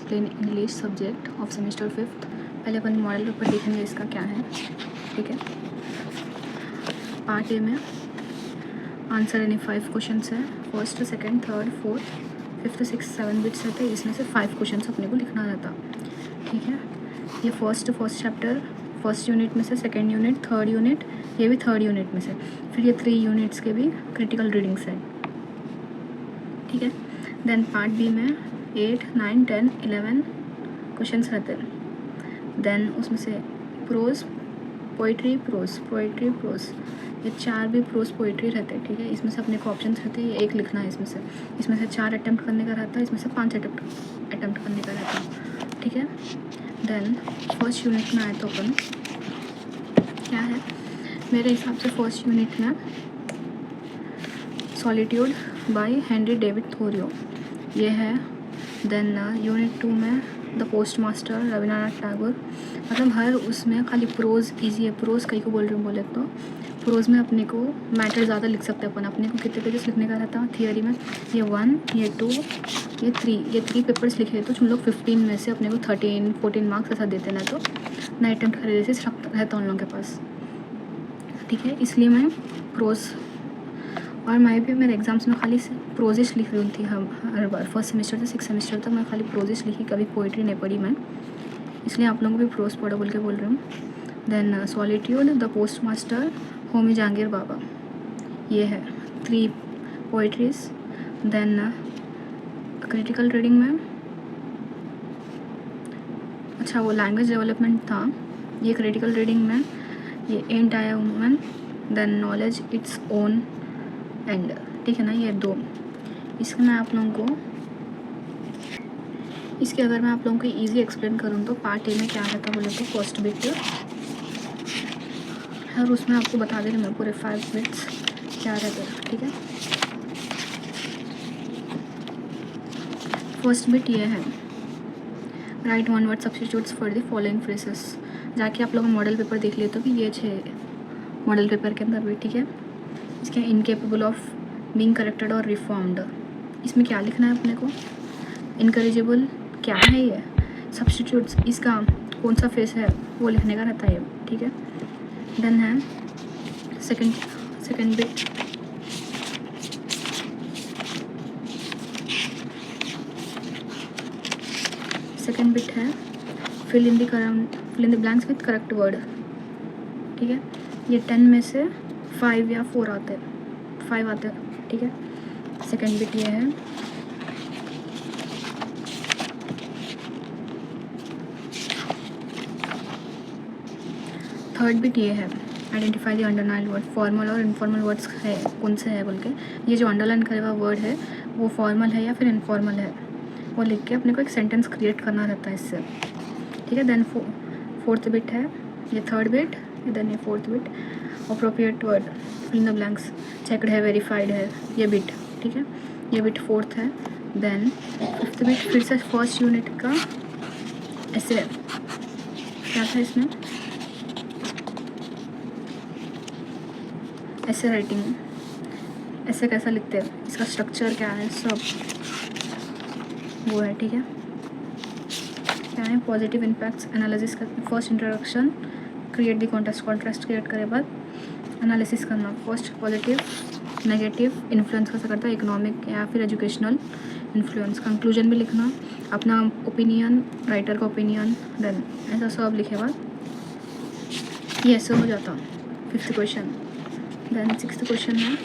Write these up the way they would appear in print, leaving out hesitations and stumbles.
Explain English subject of semester 5th। पहले अपन model paper देखेंगे इसका क्या है, ठीक है। पार्ट ए में आंसर यानी 5 क्वेश्चन है। First, second, third, fourth, fifth, six, 7 bits रहते हैं। इसमें से 5 क्वेश्चन अपने को लिखना रहता, ठीक है। ये फर्स्ट चैप्टर फर्स्ट यूनिट में से, सेकंड यूनिट, थर्ड यूनिट, ये भी थर्ड यूनिट में से, फिर ये 3 यूनिट्स के भी क्रिटिकल रीडिंग्स है, ठीक है। देन पार्ट बी में 8, 9, 10, 11 क्वेश्चंस रहते हैं। देन उसमें से प्रोज, पोइट्री, प्रोज, ये 4 भी प्रोज पोइट्री रहते हैं, ठीक है। इसमें से अपने को ऑप्शन रहते हैं, ये एक लिखना है इसमें से 4 अटैम्प्ट करने का रहता है, इसमें से 5 अटैम्प्ट करने का रहता है, ठीक है। देन फर्स्ट यूनिट में आए तो अपन क्या है, मेरे हिसाब से फर्स्ट यूनिट में सॉलिट्यूड बाय हेनरी डेविड थोरियो ये है। देन यूनिट 2 में the post master Rabindranath Tagore. मतलब हर उसमें खाली प्रोज ईजी है। प्रोज कहीं को बोल रही हूँ बोले तो प्रोज में अपने को मैटर ज़्यादा लिख सकते हैं अपन। अपने को कितने पेजेस लिखने का रहता थियरी में, ये 1, ये 2, ये 3 पेपर्स लिखे तो हम लोग 15 में से अपने को 13-14 मार्क्स ऐसा देते ना, तो ना अटैम्प्ट करे जैसे रहता उन लोगों के पास, ठीक है। इसलिए मैं प्रोज, और मैं भी मेरे एग्ज़ाम्स में खाली प्रोजिश लिख रही थी हर बार। फर्स्ट सेमेस्टर से 6 सेमेस्टर तक मैं खाली प्रोजिश लिखी, कभी पोइट्री नहीं पढ़ी मैं, इसलिए आप लोगों को भी प्रोज पढ़ो बोल के बोल रही हूँ। Then solitude the postmaster Homi Jehangir Bhabha, ये है 3 पोइट्रीज। देन क्रिटिकल रीडिंग में अच्छा वो लैंग्वेज डेवलपमेंट था, ये क्रिटिकल रीडिंग में ये एंड आया woman, then knowledge its own end, ठीक है ना, ये 2। इसके मैं आप लोगों को इसके अगर मैं आप लोगों को ईजी एक्सप्लेन करूँ तो पार्ट ए में क्या रहता बोले तो फर्स्ट बिट, और उसमें आपको बता दे रही मैं पूरे 5 बिट्स क्या रहता है, ठीक है। फर्स्ट बिट ये है, right 1 word substitutes for the following phrases. जाके आप लोग मॉडल पेपर देख लिए तो कि ये 6 मॉडल पेपर के अंदर भी, ठीक है। इसके इनकेपेबल ऑफ बीइंग करेक्टेड और रिफॉर्म्ड, इसमें क्या लिखना है अपने को, इनकरेजेबल क्या है ये, सब्स्टिट्यूट्स इसका कौन सा फेस है वो लिखने का रहता है, ठीक है। देन है सेकंड बिट, सेकंड बिट है fill in the blanks with correct word, ठीक है। ये 10 में से 5 या 4 आते हैं, 5 आते हैं, ठीक है। सेकंड बिट ये है, थर्ड बिट ये है, identify the underline word. Formal और इनफॉर्मल वर्ड्स है कौन से है बोल के, ये जो अंडरलाइन करे हुआ वर्ड है वो फॉर्मल है या फिर इनफॉर्मल है वो लिख के अपने को एक सेंटेंस क्रिएट करना रहता है इससे, ठीक है। देन फोर्थ बिट है, ये थर्ड बिट, देन ये fourth bit, appropriate word fill in the blanks, checked है, वेरीफाइड है, ये बिट, ठीक है। ये बिट फोर्थ है। देन फिफ्थ बिट फिर से फर्स्ट यूनिट का ऐसे क्या था इसमें, ऐसे राइटिंग, ऐसे कैसा लिखते हैं, इसका स्ट्रक्चर क्या है, सब वो है, ठीक है। क्या है, पॉजिटिव इम्पैक्ट्स एनालिसिस का first introduction, create the contrast create करे बाद एनालिसिस करना। फर्स्ट पॉजिटिव, नेगेटिव इन्फ्लुएंस कैसा करता है, इकोनॉमिक या फिर एजुकेशनल इन्फ्लुएंस। कंक्लूजन भी लिखना, अपना ओपिनियन, राइटर का ओपिनियन, देन ऐसा सब लिखे बाद ये ऐसे हो जाता 5th question. Then 6th question है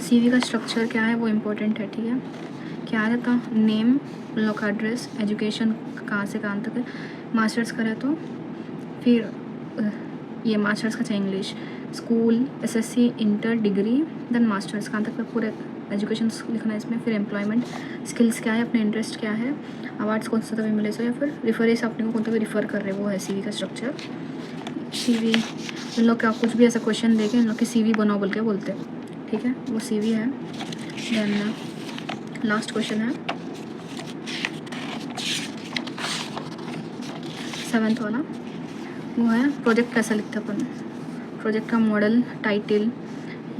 सीवी का स्ट्रक्चर क्या है वो इम्पोर्टेंट है, ठीक है। क्या रहता, नेम, लोग का एड्रेस, एजुकेशन कहाँ से कहाँ तक है, मास्टर्स करे तो फिर ये मास्टर्स का चाहिए English, school, SSC, inter, degree, then masters कहाँ तक पूरे एजुकेशन लिखना है इसमें। फिर एम्प्लॉयमेंट, स्किल्स क्या है, अपने इंटरेस्ट क्या है, अवार्ड्स कौन सा तभी मिले सो, या फिर रिफरेंस अपने को कौन सा भी रिफ़र कर रहे वो है सीवी का स्ट्रक्चर। सीवी इन लोग का कुछ भी ऐसा क्वेश्चन देके इन लोग की सीवी बनाओ बोल के बोलते हैं, ठीक है, वो सीवी है। देन लास्ट क्वेश्चन है 7th वाला, वो है प्रोजेक्ट कैसा लिखते अपन, प्रोजेक्ट का मॉडल, टाइटल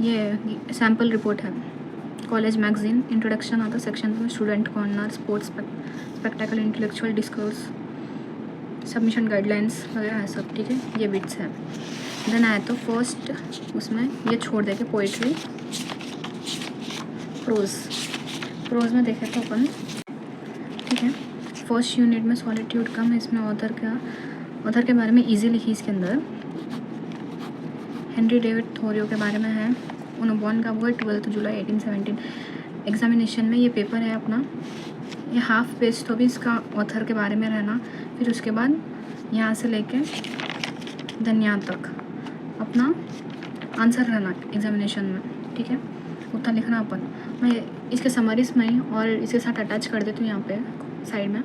ये सैम्पल रिपोर्ट है, कॉलेज मैगजीन, इंट्रोडक्शन आता है सेक्शन में, student corner, sports spectacle, intellectual discourse, submission guidelines वगैरह है सब, ठीक है। ये बिट्स है। देन आया तो फर्स्ट उसमें ये छोड़ देके पोइट्री, प्रोज में देखे तो अपन, ठीक है। फर्स्ट यूनिट में सॉलिट्यूड कम है, इसमें ऑथर के बारे में ईजी लिखी इसके अंदर, हेनरी डेविड थोरियो के बारे में है। उन्होंने का वो है 12 जुलाई 1817। एग्जामिनेशन में ये पेपर है अपना, ये हाफ पेज तो भी इसका ऑथर के बारे में रहना, फिर उसके बाद यहाँ से लेके देन यहाँ तक अपना आंसर रहना एग्जामिनेशन में, ठीक है। उतना लिखना अपन, मैं इसके समरीज में ही और इसके साथ अटैच कर देती हूँ यहाँ पे साइड में,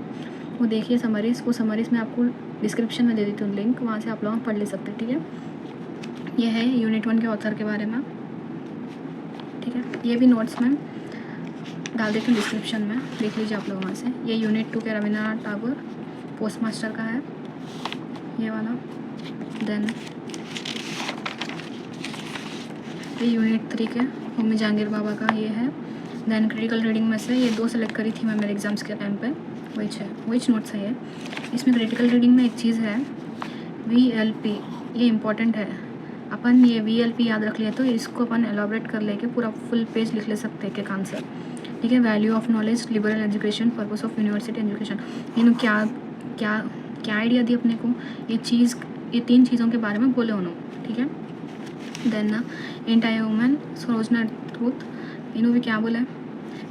वो देखिए समरीज, वो समरीज में आपको डिस्क्रिप्शन में दे देती हूँ लिंक, वहाँ से आप लोग पढ़ ले सकते हैं, ठीक है। ये है यूनिट 1 के ऑथर के बारे में, ठीक है। ये भी नोट्स में डाल देती हूँ डिस्क्रिप्शन में, देख लीजिए आप लोग वहाँ से। ये यूनिट 2 के रविंद्रनाथ टैगोर पोस्ट मास्टर का है ये वाला। देन ये यूनिट 3 के होमी जहांगीर बाबा का ये है। देन क्रिटिकल रीडिंग में से ये 2 सेलेक्ट करी थी मैं मेरे एग्जाम्स के टाइम पे, विच नोट्स है ये। इसमें क्रिटिकल रीडिंग में एक चीज़ है VLP, ये इम्पॉर्टेंट है। अपन ये VLP याद रख लिया तो इसको अपन एलाबरेट कर लेके पूरा फुल पेज लिख ले सकते हैं एक आंसर, ठीक है। Value of knowledge, liberal education, purpose of university education, इन्होंने क्या आइडिया दी अपने को, ये 3 चीज़ों के बारे में बोले उन्होंने, ठीक है। देन एंटायर वुमेन, सरोजना ट्रूथ, इन्होंने भी क्या बोला,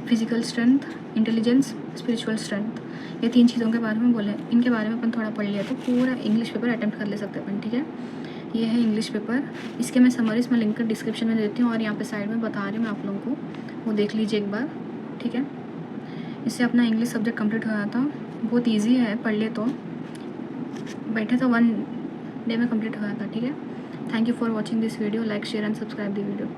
physical strength, intelligence, spiritual strength, ये 3 चीज़ों के बारे में बोले। इनके बारे में अपन थोड़ा पढ़ लिया तो पूरा इंग्लिश पेपर अटेम्प्ट कर ले सकते हैं अपन, ठीक है। ये है इंग्लिश पेपर, इसके मैं समरीज में लिंक कर डिस्क्रिप्शन में देती हूँ और यहाँ पे साइड में बता रही हूँ मैं आप लोगों को, वो देख लीजिए एक बार, ठीक है। इससे अपना इंग्लिश सब्जेक्ट कंप्लीट हो जाता, बहुत ईजी है, पढ़ ले तो बैठे तो 1 डे में कंप्लीट हो जाता, ठीक है। Thank you for watching this video, like share and subscribe the video.